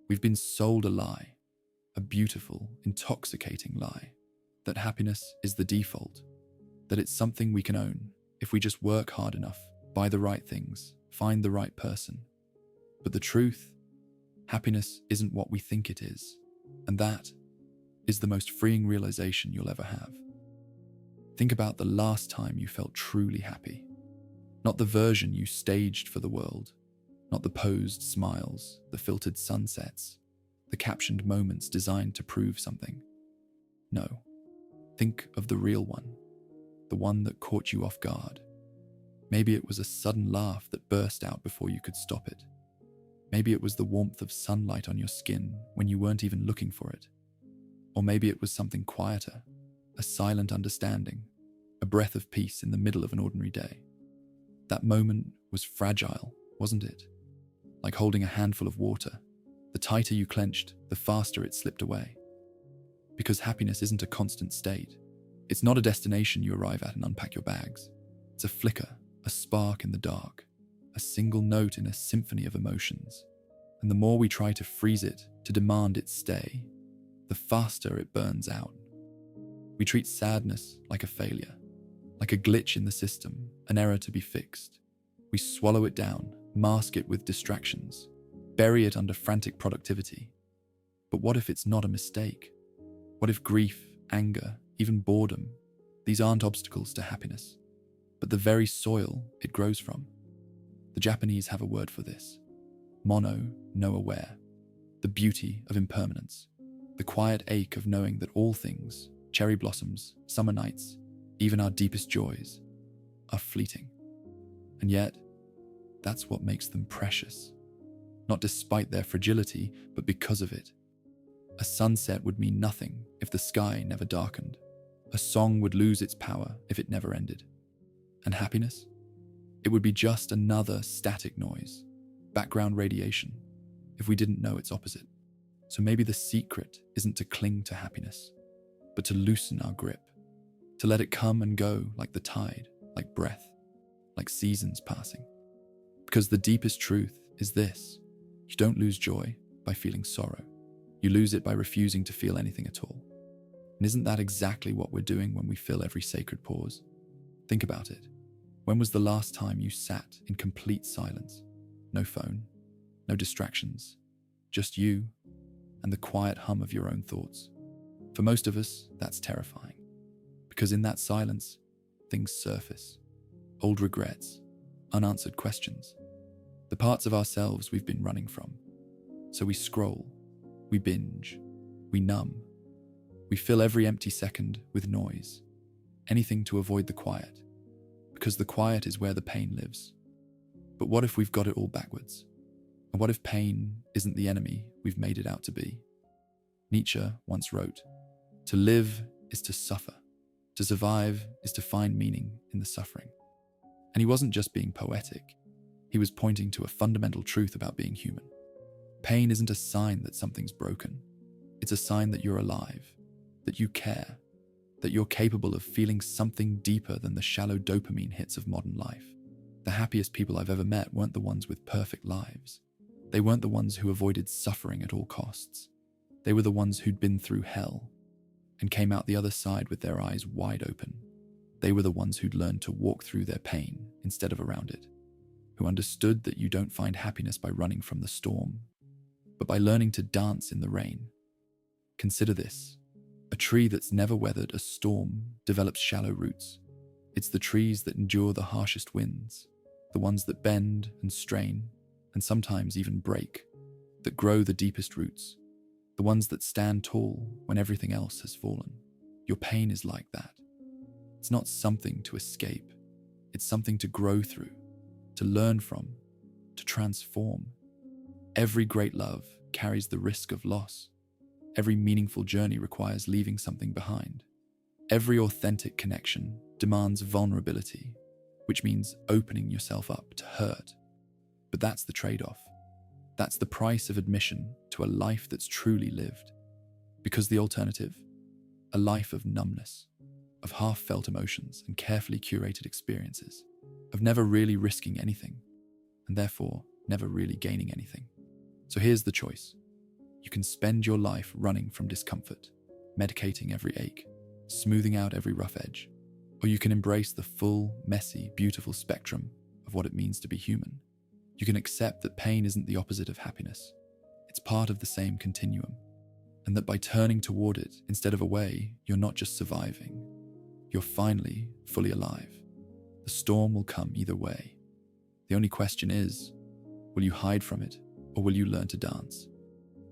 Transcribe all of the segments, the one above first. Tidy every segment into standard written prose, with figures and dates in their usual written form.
We've been sold a lie, a beautiful, intoxicating lie, that happiness is the default, that it's something we can own if we just work hard enough, buy the right things, find the right person. But the truth, happiness isn't what we think it is, and that is the most freeing realization you'll ever have. Think about the last time you felt truly happy. Not the version you staged for the world, not the posed smiles, the filtered sunsets, the captioned moments designed to prove something. No, think of the real one, the one that caught you off guard. Maybe it was a sudden laugh that burst out before you could stop it. Maybe it was the warmth of sunlight on your skin when you weren't even looking for it. Or maybe it was something quieter, a silent understanding, a breath of peace in the middle of an ordinary day. That moment was fragile, wasn't it? Like holding a handful of water. The tighter you clenched, the faster it slipped away. Because happiness isn't a constant state. It's not a destination you arrive at and unpack your bags. It's a flicker, a spark in the dark, a single note in a symphony of emotions. And the more we try to freeze it, to demand it stay, the faster it burns out. We treat sadness like a failure, like a glitch in the system, an error to be fixed. We swallow it down, mask it with distractions, bury it under frantic productivity. But what if it's not a mistake? What if grief, anger, even boredom, these aren't obstacles to happiness, but the very soil it grows from? The Japanese have a word for this: mono no aware, the beauty of impermanence, the quiet ache of knowing that all things, cherry blossoms, summer nights, even our deepest joys, are fleeting. And yet, that's what makes them precious. Not despite their fragility, but because of it. A sunset would mean nothing if the sky never darkened. A song would lose its power if it never ended. And happiness? It would be just another static noise, background radiation, if we didn't know its opposite. So maybe the secret isn't to cling to happiness, but to loosen our grip, to let it come and go like the tide, like breath, like seasons passing. Because the deepest truth is this: you don't lose joy by feeling sorrow. You lose it by refusing to feel anything at all. And isn't that exactly what we're doing when we fill every sacred pause? Think about it. When was the last time you sat in complete silence? No phone, no distractions, just you and the quiet hum of your own thoughts. For most of us, that's terrifying. Because in that silence, things surface. Old regrets, unanswered questions, the parts of ourselves we've been running from. So we scroll, we binge, we numb. We fill every empty second with noise, anything to avoid the quiet, because the quiet is where the pain lives. But what if we've got it all backwards? And what if pain isn't the enemy we've made it out to be? Nietzsche once wrote, "To live is to suffer. To survive is to find meaning in the suffering." And he wasn't just being poetic. He was pointing to a fundamental truth about being human. Pain isn't a sign that something's broken. It's a sign that you're alive, that you care, that you're capable of feeling something deeper than the shallow dopamine hits of modern life. The happiest people I've ever met weren't the ones with perfect lives. They weren't the ones who avoided suffering at all costs. They were the ones who'd been through hell and came out the other side with their eyes wide open. They were the ones who'd learned to walk through their pain instead of around it, who understood that you don't find happiness by running from the storm, but by learning to dance in the rain. Consider this: a tree that's never weathered a storm develops shallow roots. It's the trees that endure the harshest winds, the ones that bend and strain, and sometimes even break, that grow the deepest roots, the ones that stand tall when everything else has fallen. Your pain is like that. It's not something to escape. It's something to grow through, to learn from, to transform. Every great love carries the risk of loss. Every meaningful journey requires leaving something behind. Every authentic connection demands vulnerability, which means opening yourself up to hurt. But that's the trade-off. That's the price of admission to a life that's truly lived. Because the alternative, a life of numbness, of half-felt emotions and carefully curated experiences, of never really risking anything, and therefore never really gaining anything. So here's the choice. You can spend your life running from discomfort, medicating every ache, smoothing out every rough edge. Or you can embrace the full, messy, beautiful spectrum of what it means to be human. You can accept that pain isn't the opposite of happiness. It's part of the same continuum. And that by turning toward it instead of away, you're not just surviving. You're finally fully alive. The storm will come either way. The only question is, will you hide from it, or will you learn to dance?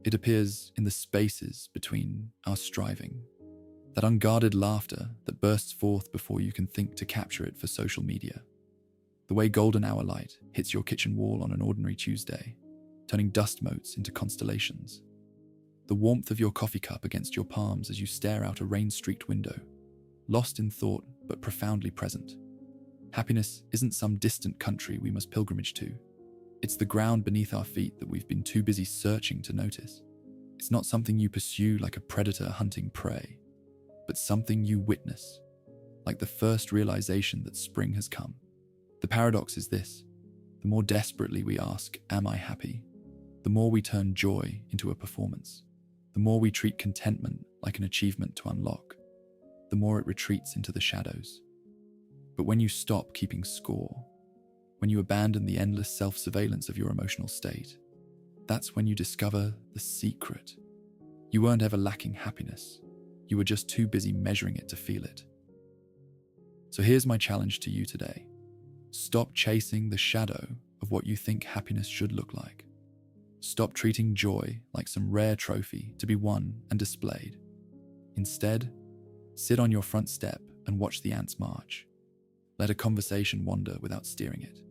It appears in the spaces between our striving. That unguarded laughter that bursts forth before you can think to capture it for social media. The way golden hour light hits your kitchen wall on an ordinary Tuesday, turning dust motes into constellations. The warmth of your coffee cup against your palms as you stare out a rain-streaked window, lost in thought but profoundly present. Happiness isn't some distant country we must pilgrimage to. It's the ground beneath our feet that we've been too busy searching to notice. It's not something you pursue like a predator hunting prey, but something you witness, like the first realization that spring has come. The paradox is this: the more desperately we ask, "Am I happy?" the more we turn joy into a performance. The more we treat contentment like an achievement to unlock, the more it retreats into the shadows. But when you stop keeping score, when you abandon the endless self-surveillance of your emotional state, that's when you discover the secret. You weren't ever lacking happiness. You were just too busy measuring it to feel it. So here's my challenge to you today. Stop chasing the shadow of what you think happiness should look like. Stop treating joy like some rare trophy to be won and displayed. Instead, sit on your front step and watch the ants march. Let a conversation wander without steering it.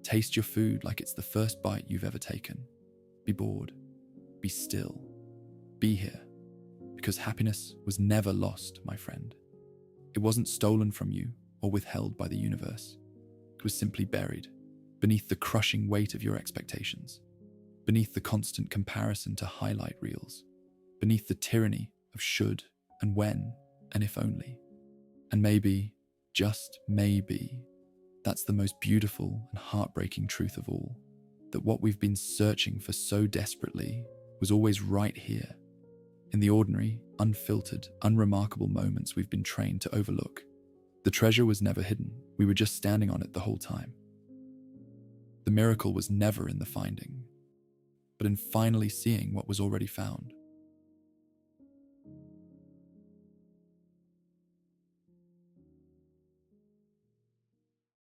Taste your food like it's the first bite you've ever taken. Be bored. Be still. Be here. Because happiness was never lost, my friend. It wasn't stolen from you or withheld by the universe. It was simply buried beneath the crushing weight of your expectations, beneath the constant comparison to highlight reels, beneath the tyranny of should and when and if only. And maybe, just maybe, that's the most beautiful and heartbreaking truth of all, that what we've been searching for so desperately was always right here, in the ordinary, unfiltered, unremarkable moments we've been trained to overlook. The treasure was never hidden, we were just standing on it the whole time. The miracle was never in the finding, but in finally seeing what was already found.